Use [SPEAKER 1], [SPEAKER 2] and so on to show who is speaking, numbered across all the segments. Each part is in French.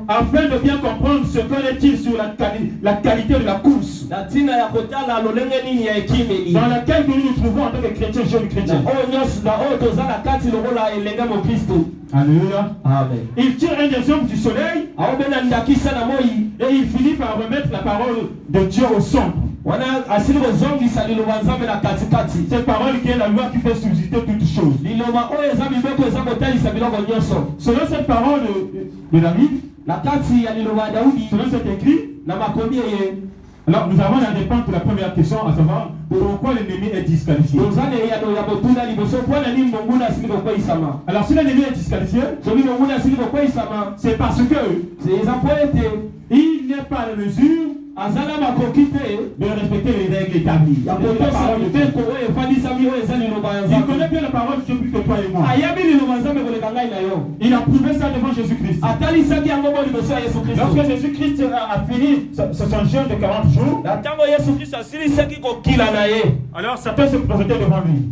[SPEAKER 1] afin de bien comprendre ce qu'en est-il sur la qualité de la course dans laquelle nous nous trouvons en tant que chrétiens, jeunes chrétiens. Alléluia. Amen. Il tire un exemple du soleil et il finit par remettre la parole de Dieu au centre. Cette parole qui est la loi qui fait subsister toutes choses. Selon cette parole de David, selon cet écrit, alors nous avons la réponse pour la première question, à savoir pourquoi l'ennemi est disqualifié. Alors si l'ennemi est disqualifié, c'est parce que il n'est pas à la mesure de respecter les règles établies. Il connaît bien la parole de Dieu plus que toi et moi. Il a prouvé ça devant Jésus-Christ. Lorsque Jésus-Christ a fini son jeûne de 40 jours, alors Satan se présentait devant lui.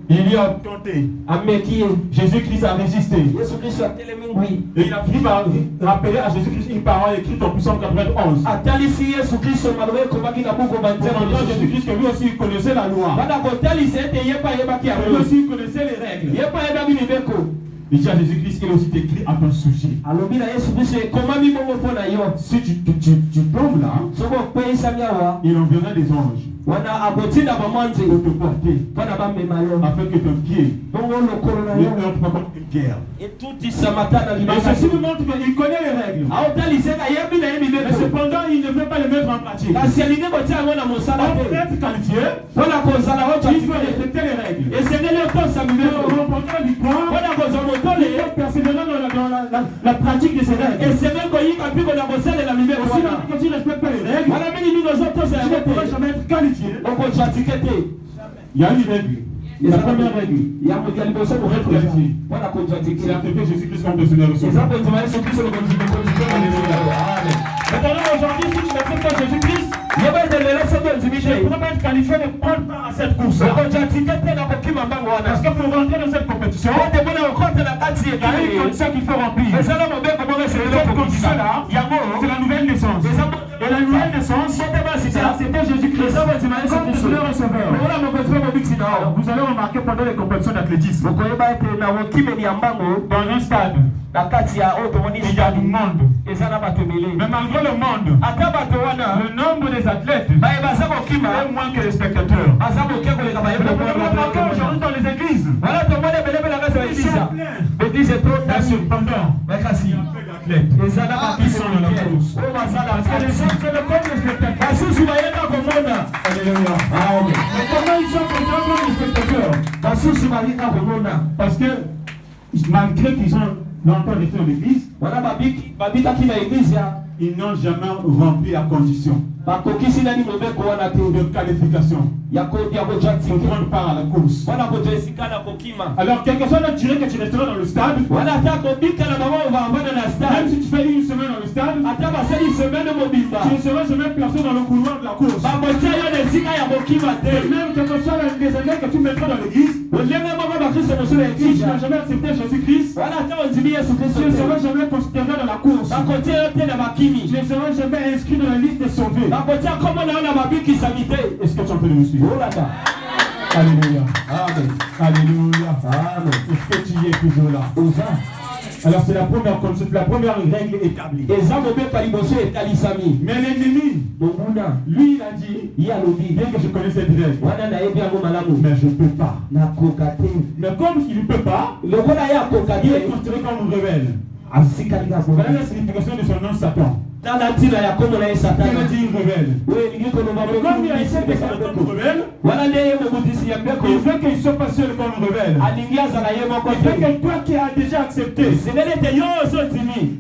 [SPEAKER 1] Il lui a tenté. Jésus-Christ a résisté. Et il a fini par rappeler à Jésus-Christ une parole écrite en Psaume 91. Jésus-Christ que lui aussi il connaissait la loi. Lui aussi il connaissait les règles. Il dit à Jésus-Christ qu'il est aussi écrit à ton sujet. Si tu tombes là, il enverra des anges pour te porter afin que ton pied ne heurte pas contre une pierre. Et ceci nous montre qu'il connaît les règles. Mais cependant, il ne veut pas les mettre en pratique. Pour être qualifié, il faut respecter les règles. Et pour remporter la victoire, il faut persévérer dans la pratique de ces règles. Et c'est même que tu ne respectes pas les règles, tu ne pourras jamais être qualifié. Il y a une règle. La première règle pour être qualifié, c'est accepter Jésus-Christ comme ton Seigneur et Sauveur. Maintenant, aujourd'hui, si tu n'acceptes pas Jésus-Christ, tu ne pourras pas être qualifié de prendre part à cette course. Parce que pour rentrer dans cette compétition, il y a une condition qu'il faut remplir. Cette condition-là, c'est la nouvelle naissance. Et la nouvelle naissance, c'est accepter Jésus-Christ comme Seigneur et Sauveur. Vous allez remarquer pendant les compétitions d'athlétisme, dans un stade, il y a du monde. Mais malgré le monde, le nombre des athlètes est moins que les spectateurs. Vous remarquez aujourd'hui dans les églises, ils sont pleins. Mais cependant, il y a peu d'athlètes qui sont dans la course. Parce que les gens, c'est le corps des spectateurs. Alléluia. Mais comment ils sont présents comme les spectateurs? Parce que malgré qu'ils ont longtemps resté dans l'église, ils n'ont jamais rempli la condition de qualification pour prendre part à la course. Alors, quelle que soit la durée que tu resteras dans le stade, même si tu fais une semaine dans le stade, tu ne seras jamais placé dans le couloir de la course. Et même quelle que soit les années que tu mettras dans l'église, si tu n'as jamais accepté Jésus-Christ, tu ne seras jamais considéré dans la course. Tu ne seras jamais inscrit dans la liste des sauvés. Est-ce que tu es en train de me suivre? Alléluia. Amen. Alléluia. Amen. Est-ce que tu y es toujours là? Alors c'est la première concept, la première règle établie. Mais l'ennemi, lui il a dit, bien que je connais cette règle, mais je ne peux pas. Mais comme il ne peut pas, il est considéré comme un rebelle. Voilà la signification de son nom Satan. Qui veut dire rebelle. Comme il a essayé de faire comme rebelle, il veut qu'il ne soit pas seul comme rebelle. Il veut que toi qui as déjà accepté,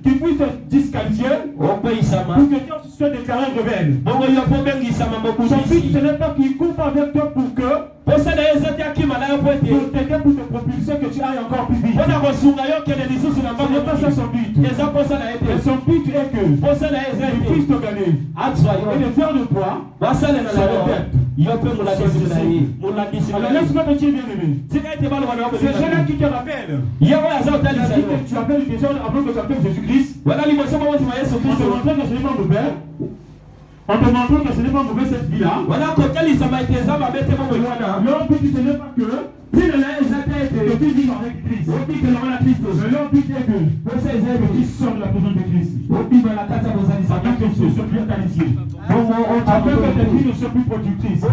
[SPEAKER 1] qu'il puisse te disqualifier pour que toi tu sois déclaré rebelle. Son but ce n'est pas qu'il coupe avec toi pour que pour t'aider, pour te propulser que tu ailles encore plus vite. Ce n'est pas ça son but. Et son but est que il puisse te gagner et de faire de toi sa tête. Alors laisse-moi te dire, bien-aimé. C'est cela qui te rappelle. Tu appelles les gens avant que tu appelles Jésus-Christ. On te montre que ce n'est pas mauvais. On te montre que ce n'est pas mauvais cette vie-là. L'homme peut ce n'est pas que si le tu vis avec Christ. Mais l'homme peut dire que qui sort de la prison de Christ. Afin que tu ne sois plus catalysé. Afin que tes vies ne soient plus productrices.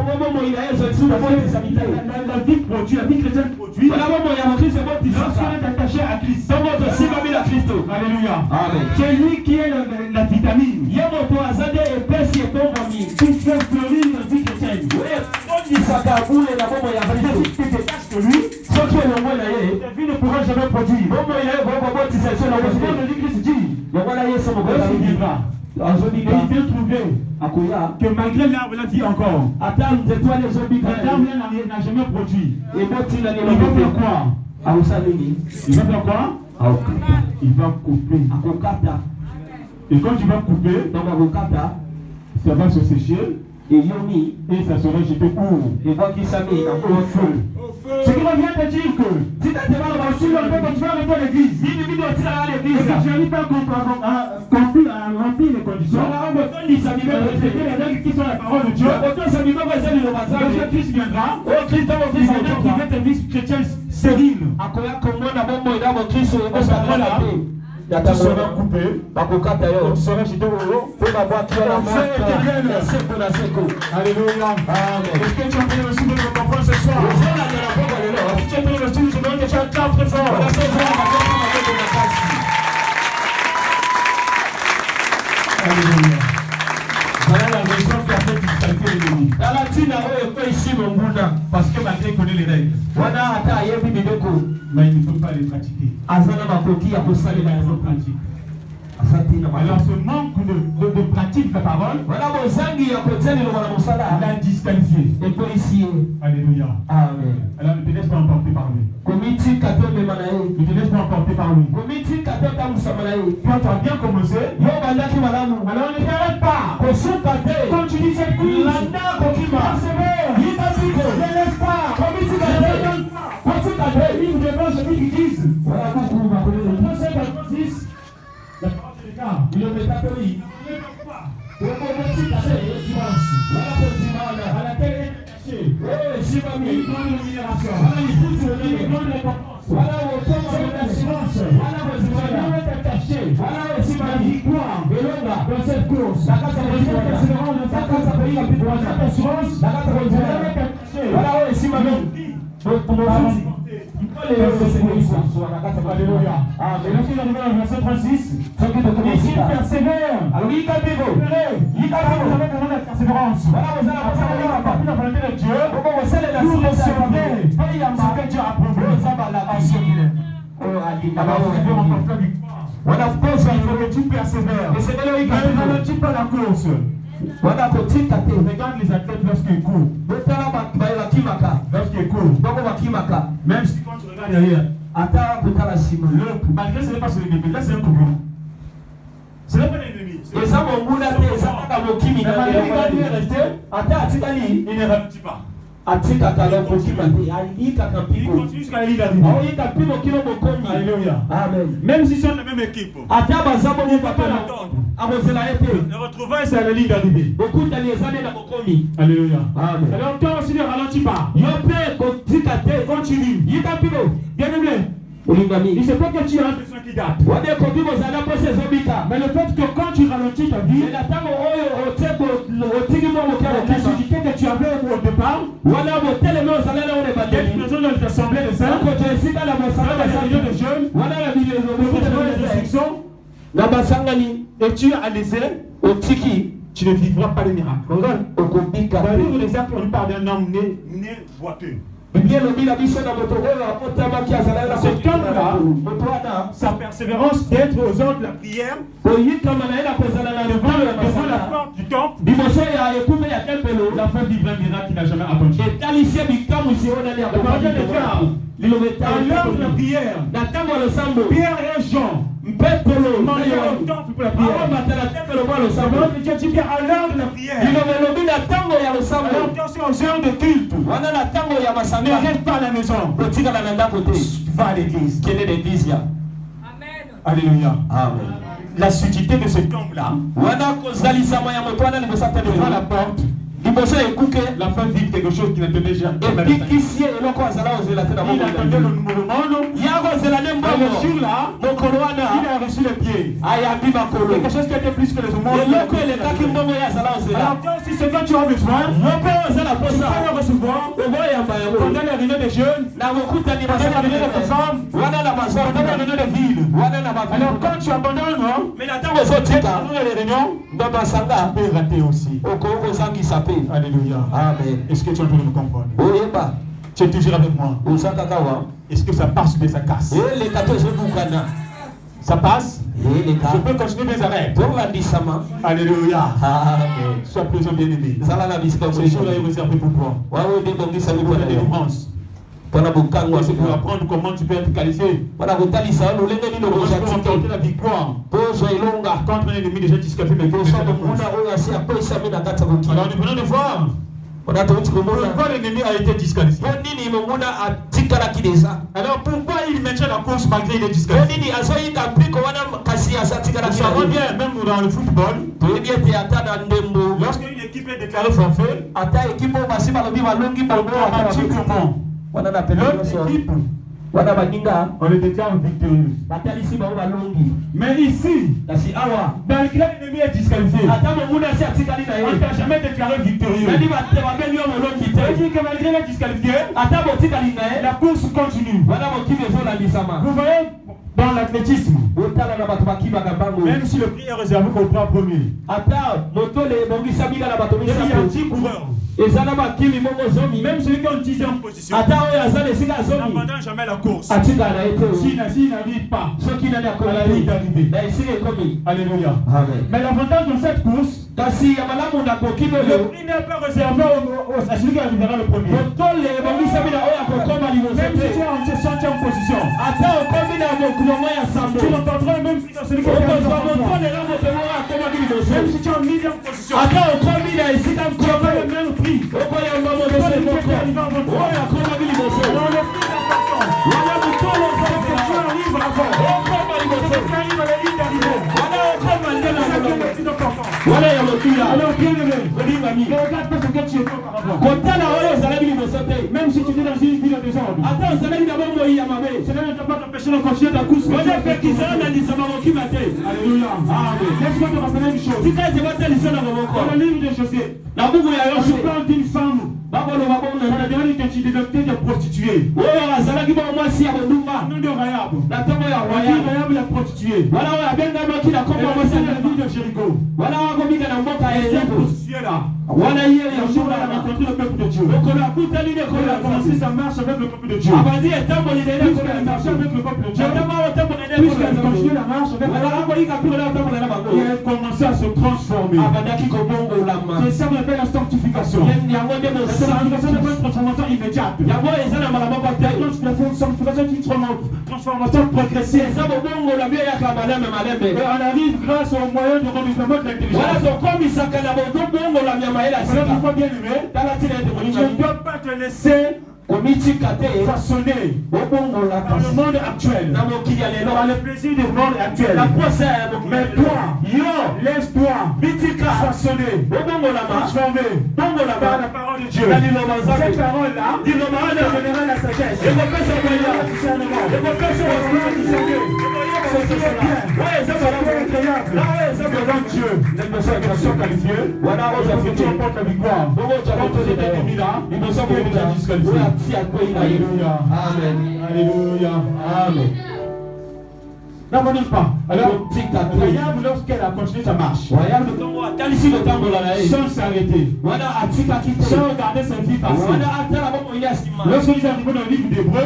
[SPEAKER 1] La vie produit, la vie chrétienne produit. Lorsqu'on est attaché à Christ. Alléluia. C'est lui qui est la vitamine. Qui fait fleurir la vie chrétienne. Que lui, tes vies ne pourront jamais produire. Christ dit, il viendra. Et il vient trouver que malgré l'arbre, il dit encore. L'arbre n'a jamais produit. Il va faire quoi? Il va faire quoi? Il va couper. Et quand tu vas couper, ça va se sécher. Et ça sera jeté où? Au feu. Ce qui revient de dire que si tu vas arrêter l'église, et que tu n'arrives pas à remplir les conditions, les règles qui sont la parole de Dieu, lorsque Christ viendra, il va te vie chrétienne stérile. Tu seras coupé, tu seras jeté au haut. Alléluia. Est-ce que tu as pris le souffle de ton enfant ce soir? Si tu as pris le souffle, je demande que tu acclames très fort. Alléluia. Voilà la raison qui a fait disqualifier l'ennemi. Parce que malgré qu'il connaît les règles, mais il ne peut pas les pratiquer. Alors ce manque de pratique de la parole l'a disqualifié. Alléluia.
[SPEAKER 2] Amen.
[SPEAKER 1] Alors ne te laisse pas emporter par lui. Ne te laisse pas emporter par lui. Quand tu as bien commencé, alors ne t'arrête pas. Quand tu dis cette course, persévère. Ne laisse pas. Livre de Hébreux, celui qui dit, voilà pourquoi la parole de Dieu. Il ne met pas de lit. À la télé, il donne l'illumination. Il donne l'importance. Voilà l'assurance. Voilà aussi ma victoire. Dans cette course. Voilà aussi ma vie. Alléluia. Et lorsqu'il arrive dans le verset 36, il persévère. Alors il avez besoin de persévérance. Vous avez la volonté de Dieu. Vous recevez ce que Dieu a approuvé. Il faut que tu persévères. Ne ralentis pas la course. Regarde les athlètes lorsqu'ils courent. Lorsqu'ils courent. Même si quand tu regardes derrière, malgré ce n'est pas sur les bébés, là c'est un concurrent. Ce n'est pas l'ennemi. Mais malgré qu'il est resté, il ne ralentit pas. Il continue jusqu'à la ligne d'arrivée. Alléluia.
[SPEAKER 2] Amen.
[SPEAKER 1] Même s'ils sont de la même équipe, il ne va pas l'attendre. Le retrouvailles, c'est à la ligne d'arrivée. Alléluia.
[SPEAKER 2] Amen.
[SPEAKER 1] Alors toi aussi ne ralentis pas. Continue. Bien aimé. Il ne sait pas que tu as besoin qui date. Mais le fait que quand tu ralentis ta vie, la lucidité que tu avais au départ, d'être présent dans l'assemblée de saints, dans la réunion de jeunes, dans les instructions, et tu as laissé, tu ne vivras pas de miracle. Dans le livre des Actes, on parle d'un homme né boiteux. Cet homme-là, sa persévérance d'être aux ordres de la prière, devant la porte du temple, la fin vivra un miracle qu'il n'a jamais attendu. Le parole déclare, à l'heure de la prière, Pierre et Jean Petro,
[SPEAKER 2] Marie au temple pour la prière. Alors que Dieu dit bien à l'heure de la prière. Alors attention aux heures de culte. Ne reste pas à la maison. Va à l'église.
[SPEAKER 1] Quelle est l'église?
[SPEAKER 2] Amen. Alléluia.
[SPEAKER 1] Amen.
[SPEAKER 2] La suddité de ce tombe-là. Devant la porte. La femme vit quelque chose qui n'attendait jamais. Il attendait le mouvement. Et le jour-là, il a reçu le pied. Quelque chose qui était plus que le monde. Alors, si c'est quand tu as besoin, tu peux le recevoir pendant les réunions des jeunes, pendant les réunions des femmes, pendant les réunions des villes. Alors, quand tu abandonnes, pendant les réunions, tu peux rater aussi. Alléluia.
[SPEAKER 1] Amen.
[SPEAKER 2] Est-ce que tu es en train de me comprendre? Tu es toujours avec moi. Est-ce que ça passe ou bien ça casse? Ça passe? Je peux continuer mes arrêts. Alléluia.
[SPEAKER 1] Amen.
[SPEAKER 2] Sois présent, bien-aimé. Ce jour-là est réservé pour toi. Pour la délivrance. C'est pour apprendre comment tu peux être qualifié. Comment tu peux remporter la victoire contre un ennemi déjà disqualifié. Alors nous venons de voir pourquoi l'ennemi a été disqualifié. Alors pourquoi il maintient la course malgré qu'il est disqualifié? Nous savons bien, même dans le football, lorsqu'une équipe est déclarée forfait, automatiquement l'autre équipe, on le déclare victorieux. Mais ici, malgré l'ennemi est disqualifié, on ne t'a jamais déclaré victorieux. C'est-à-dire que malgré l'être disqualifié, la course continue. Vous voyez, dans l'athlétisme, même si le prix est réservé qu'au 3 premiers, il y a un petit coureur. Même celui qui est en 10e position n'abandonne jamais la course. S'il n'arrive pas à la ligne d'arrivée. Alléluia. Mais l'avantage dans cette course, le prix n'est pas réservé à celui qui arrivera le premier. Même si tu es en 60e position, tu n'entendras même plus dans celui qui arrivera le premier. Même si tu es en 10e position, tu n'auras le même prix. Même si tu es dans une ville de désordre, cela ne t'a pas empêché de continuer ta course. Alléluia. Laisse-moi te rappeler une chose. Dans le livre de José, je parle d'une femme. On a demandé quand il est de prostituée. Nom de Rahab. Rahab la prostituée. Dans la ville de Jéricho. Et cette prostituée-là, un jour, elle a rencontré le peuple de Dieu. Elle a commencé sa marche avec le peuple de Dieu. Puisqu'elle a marché avec le peuple de Dieu, puisqu'elle continue la marche avec le peuple de Dieu, et elle a commencé à se transformer. C'est ça qu'on appelle la sanctification. La sanctification n'est pas une transformation immédiate. La sanctification est une transformation progressive. Et on arrive grâce au moyen de renouvellement de l'intelligence. Voilà pourquoi, bien aimé, tu ne dois pas te laisser façonner par le monde actuel, par le plaisir du monde actuel. Mais toi, laisse-toi façonner, transformer par la parole de Dieu. Cette parole-là générera la sagesse. Alléluia. Amen. Alléluia. Amen. N'abandonne pas. Alors, Rahab, lorsqu'elle a continué sa marche, sans s'arrêter, sans regarder sa vie passer,
[SPEAKER 1] lorsque nous arrivons dans le livre d'Hébreu,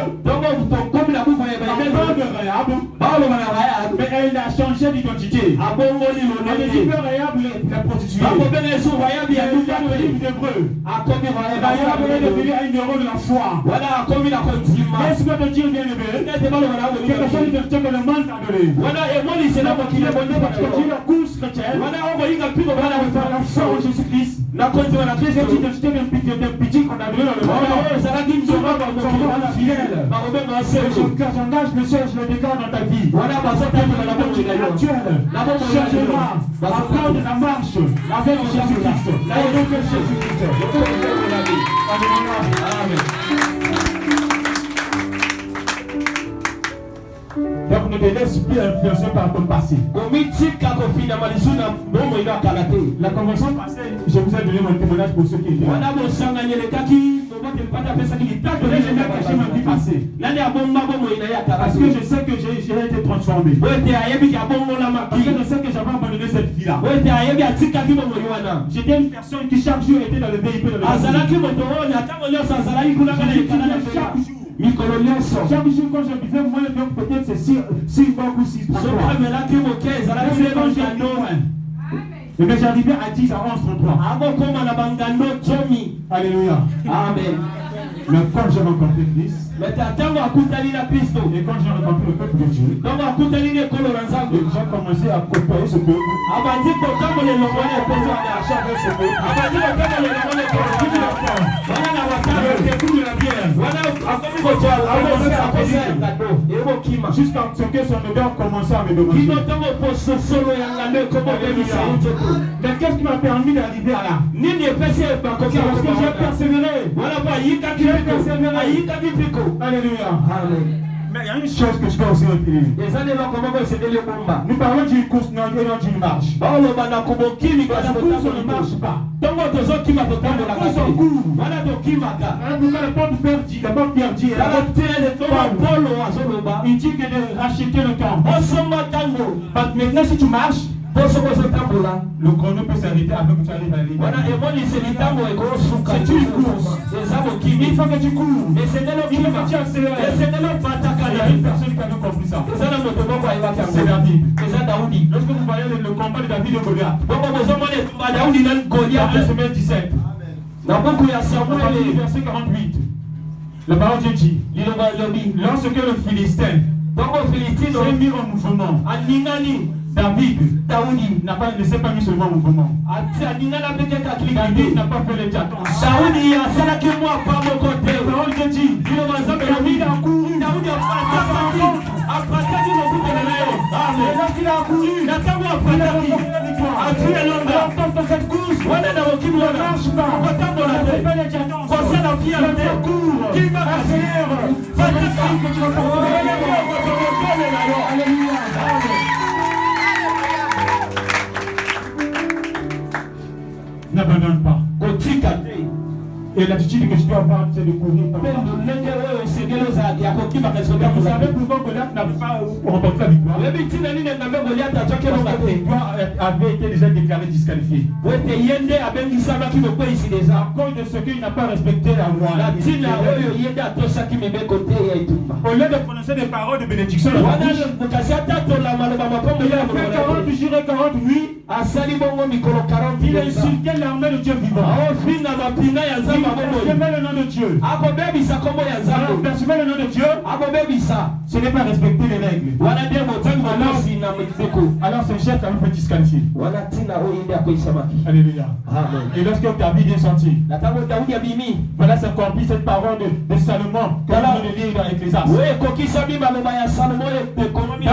[SPEAKER 1] mais elle a changé d'identité. Elle est dit que Rahab la prostituée. Dans le livre d'Hébreu, Rahab est devenue un héros de la foi. Laisse-moi te dire, bien aimé, quelque chose de que le monde t'a donné. Continue la course chrétienne. Voilà, on va la foi en Jésus-Christ. Cette identité d'un petit qu'on a donné dans le monde. Fidèle. Son âge, le siège, le décor dans ta vie. Actuelle. Changera. Apprendre la marche avec Jésus-Christ. Avec Jésus-Christ. Amen. Donc ne te laisse plus influencer par ton passé. La convention passée, je vous ai donné mon témoignage pour ceux qui étaient là. Je n'ai jamais caché ma vie passée. Parce que je sais que j'ai été transformé. Parce que je sais que j'avais abandonné cette vie-là. J'étais une personne qui chaque jour était dans le véhicule de la vie. Chaque jour quand je disais moi donc peut-être c'est 6 mois ou 6 mois. Mais j'arrivais à 10 à 11:33. Alléluia. Amen. Mais quand j'ai rencontré Christ, et quand j'ai rencontré le peuple de Dieu, j'ai commencé à côtoyer ce peuple. Jusqu'à ce que son odeur commençait à me demander. Mais qu'est-ce qui m'a permis d'arriver à là? Parce que j'ai persévéré. Alléluia. Amen. Mais il y a une chose que je dois aussi retenir. Nous parlons d'une course, non d'une marche. La course, on ne marche pas. La course, on court. Voilà pourquoi le porte Pierre dit, d'abord Pierre dit, il dit que de racheter le temps. Maintenant, si tu marches, le chrono peut s'arrêter avant que tu arrives à la ligne. C'est une course. Il faut que tu cours. Il faut que tu accélères. Il y a une personne qui a compris ça. C'est David. Lorsque vous voyez le combat de David et Goliath, verset 17. Verset 48. La parole de Dieu dit, lorsque le Philistin s'est mis en mouvement, David ne s'est pas mis seulement en mouvement. David n'a pas fait les tâtons. La parole de Dieu dit, David a couru. Lorsqu'il a couru, il a remporté la victoire. Dans cette course, on ne marche pas. On fait les tâtons. On court. Qui accélère. C'est le signe que tu vas faire. Alléluia. N'abandonne pas. Et l'attitude que je dois avoir, c'est de courir. Vous savez pourquoi Goliath n'a pas remporté la victoire? Parce que la victoire avait été déjà déclarée disqualifiée. À cause de ce qu'il n'a pas respecté la loi. Au lieu de prononcer des paroles de bénédiction, il a fait 40 jours et 40 nuits. Il a insulté l'armée de Dieu vivant. Il blasphème le nom de Dieu. Blasphème le nom de Dieu, ce n'est pas respecter les règles. Alors ce chef a fait disqualifier. Alléluia. Et lorsque David est sorti, voilà s'accomplit cette parole de Salomon que nous venons de lire dans l'Ecclésiaste. Quand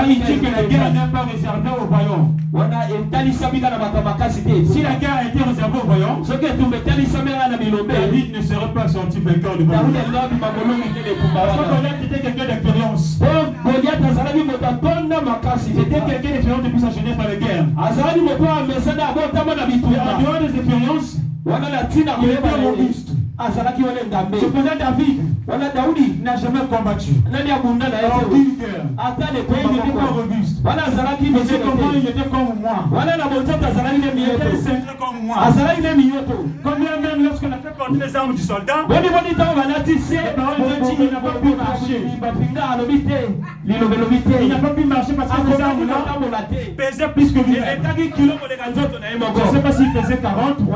[SPEAKER 1] il dit que la guerre n'est pas réservée aux voyants. Si la guerre a été réservée aux voyants, David ne serait pas sorti vainqueur de Goliath. Parce que Goliath était quelqu'un d'expérience. C'était quelqu'un d'expérience depuis sa jeunesse dans les guerres. Et en dehors des expériences, il était robuste. Cependant David n'a jamais combattu. Aucune guerre. Il n'était pas robuste. C'est comment il était comme moi. Il était centré comme moi. Combien même lorsqu'on a fait porté les armes du soldat, les paroles de Dieu dit il n'a pas pu marcher. Il n'a pas pu marcher parce que ces armes-là pesaient plus que lui. Je ne sais pas s'il pesait 40 ou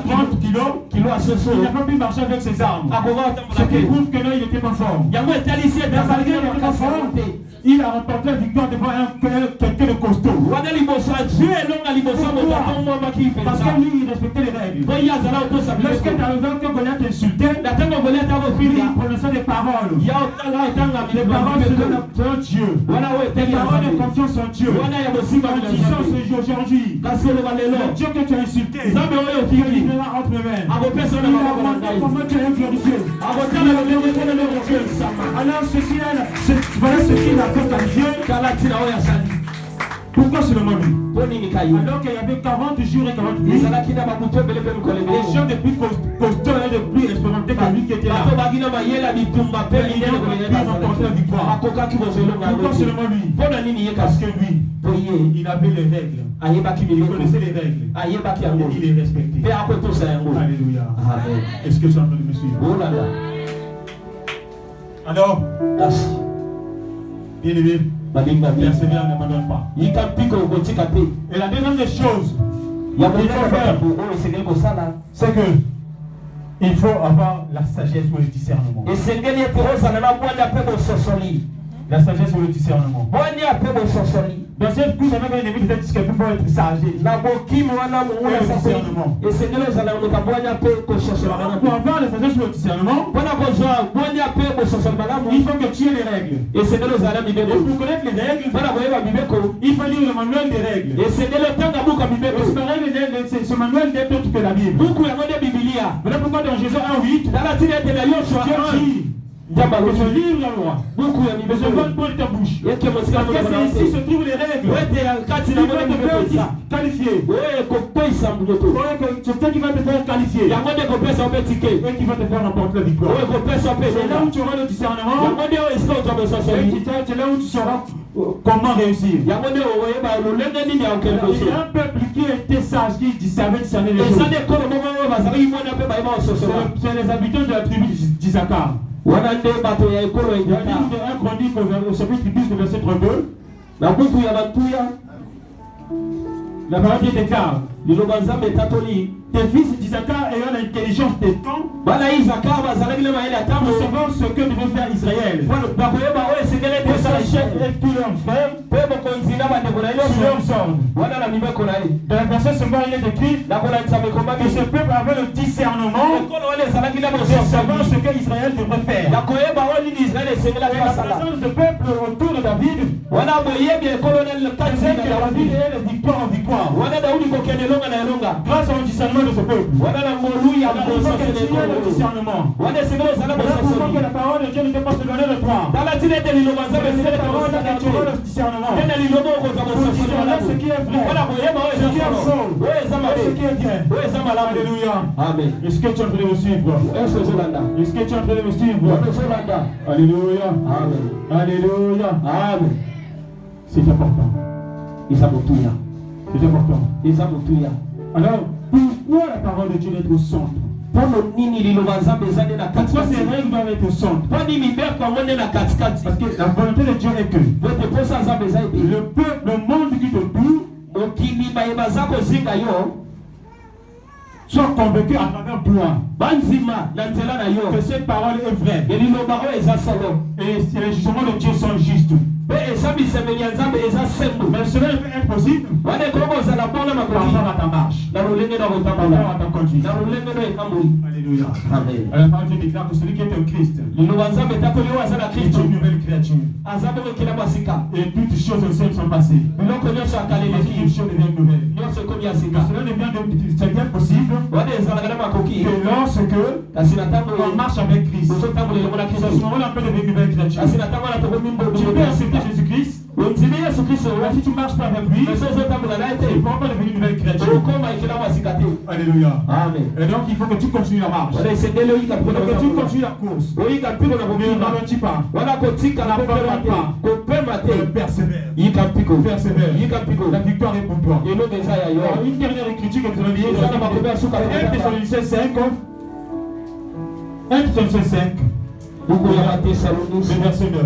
[SPEAKER 1] 30 kilos. Il n'a pas pu marcher avec ses armes. Ce qui prouve que là, il n'était pas fort. Mais malgré qu'il n'était pas fort, il a remporté la victoire devant quelqu'un de costaud. Parce que lui, il respectait les règles. Lorsque Goliath insultait, il prononçait des paroles. Les paroles de Dieu. Les paroles de confiance en Dieu. En disant aujourd'hui, le Dieu que tu as insulté, il livrera entre mes mains. Comment tu as glorifié. Alors ceci là, voilà ce qu'il a fait à Dieu. Pourquoi seulement lui? Alors qu'il y avait 40 jours et 40 nuits, les gens de plus costauds et de plus expérimentés que lui qui étaient là, il a remporté la victoire. Pourquoi seulement lui? Parce que lui, il avait les règles. Il connaissait les règles. Et il les respectait. Alléluia. Est-ce que tu es en train de me suivre? Alors, bien aimé, persévère, ne m'abandonne pas. Et la deuxième des choses qu'il faut faire, c'est que il faut avoir la sagesse ou le discernement. La sagesse ou le discernement. Dans cette couche, on a un ennemi qui dit qu'il faut être sage. Pour avoir la sagesse ou le discernement, il faut que tu aies les règles. Et pour connaître les règles, il faut lire le manuel des règles. Et ce manuel n'est autre que la Bible. Voilà pourquoi dans Jésus 1:8, Dieu dit que je livre la loi. Mais je veux pour ta bouche. Parce que c'est ici se trouvent les règles. Il va te faire qualifier. C'est toi qui va te faire qualifier. Et qui va te faire remporter la victoire. C'est là où tu auras le discernement. C'est là où tu sauras comment réussir. Il y a un peuple qui était sage, qui savait discerner les choses. C'est les habitants de la tribu d'Isaacar. Il y a un chronique au chapitre 10, verset 32. La parole déclare tes fils d'Isaacar ayant l'intelligence des temps pour savoir ce que devait faire Israël. Pour s'acheter avec tous leurs frères sur leurs ordres. Dans le verset second, il est écrit que ce peuple avait le discernement pour savoir ce que Israël devrait faire. La présence du peuple autour de David faisait que David est de victoire en victoire. Grâce au discernement de ce peuple. Il faut que tu aies le discernement. Voilà pourquoi que la parole de Dieu ne peut pas se donner de toi. C'est la parole que tu auras le discernement. Pour discerner ce qui est vrai, ce qui est faux, et ce qui est bien. Alléluia. Amen. Est-ce que tu es en train de me suivre? Est-ce que tu es en train de me suivre? Alléluia. Amen. Alléluia. Amen. C'est important. C'est important. Alors, pourquoi la parole de Dieu est au centre? Pourquoi ces règles doivent être au centre? Parce que la volonté de Dieu est que le monde qui te tourne soit convaincu à travers toi que cette parole est vraie. Et les jugements de Dieu sont justes. Mais cela peut être possible par rapport à ta marche, par rapport à ta conduite. Alléluia. Amen. Alors, la parole de Dieu déclare que celui qui est en Christ est une nouvelle créature. Et toutes choses anciennes sont passées. Et toutes choses deviennent nouvelles. Cela devient possible que lorsque on marche avec Christ, à ce moment-là, on peut devenir une nouvelle créature. Tu peux accepter Jésus-Christ. Si tu marches pas avec lui, tu ne pourras pas devenir une nouvelle créature. Alléluia. Amen. Et donc il faut que tu continues la marche. Que tu continues la course. Ne ralentis pas. Ne persévère.
[SPEAKER 2] Persévère.
[SPEAKER 1] La victoire est pour toi.
[SPEAKER 2] Alors,
[SPEAKER 1] une dernière écriture que nous allons lire. 1 Thessaloniciens 5. 1 Thessaloniciens 5. Le verset 9.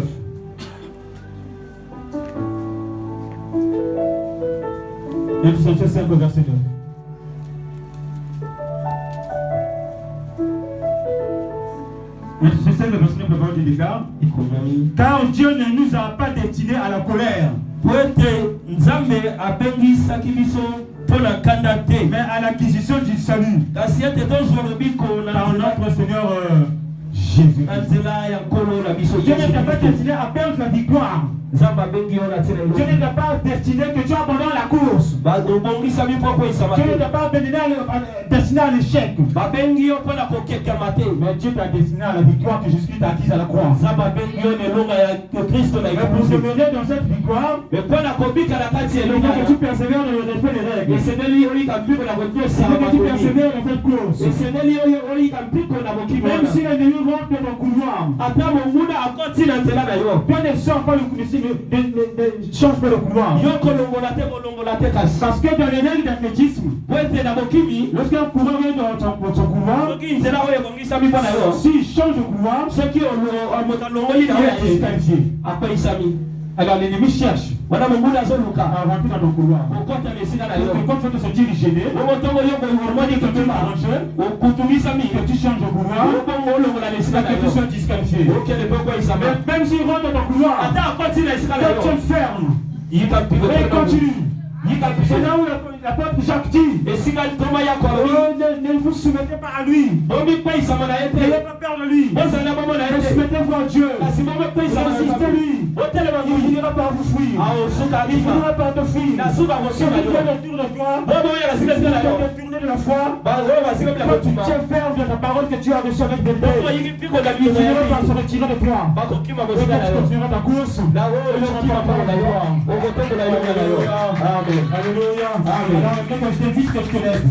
[SPEAKER 1] Et Thessaloniciens 5 au verset 9. Et Thessaloniciens 5 au verset 9, la parole de déclare. Car Dieu ne nous a pas destinés à la colère, mais à l'acquisition du salut par notre Seigneur Jésus. Dieu ne t'a pas destiné à perdre la victoire. Dieu ne t'a pas destiné que tu abandonnes la course. Dieu ne t'a pas destiné à l'échec. Mais Dieu t'a destiné à la victoire que Jésus-Christ t'a acquise à la croix. Mais pour demeurer dans cette victoire, il faut que tu persévères dans le respect des règles. Il faut que tu persévères dans cette course. Même si l'ennemi rentre dans ton couloir, Dieu ne sort pas ne change pas le couloir. Parce que dans les règles d'athlétisme, lorsqu'un coureur vient dans son couloir, s'il change de couloir, il est disqualifié. Alors l'ennemi cherche à rentrer dans ton couloir. Quand tu veux se diriger, que tu changes de couloir, que tu sois disqualifié. Même s'il rentre dans ton couloir, quand tu es ferme, et continue. C'est là où la porte s'active. Ne vous soumettez pas à lui. N'ayez pas peur de lui. Ne soumettez-vous à Dieu. Résistez-lui. Il finira par vous fuir. Il finira par te fuir. Si vous faites le tour de toi, si vous faites le tourner de la foi, quand tu tiens ferme de la parole que tu as reçue avec des bêtes, il finira par se retirer de toi. Et quand tu continueras ta course, Alléluia. Alléluia. Alors, quelqu'un se dit que je te lève.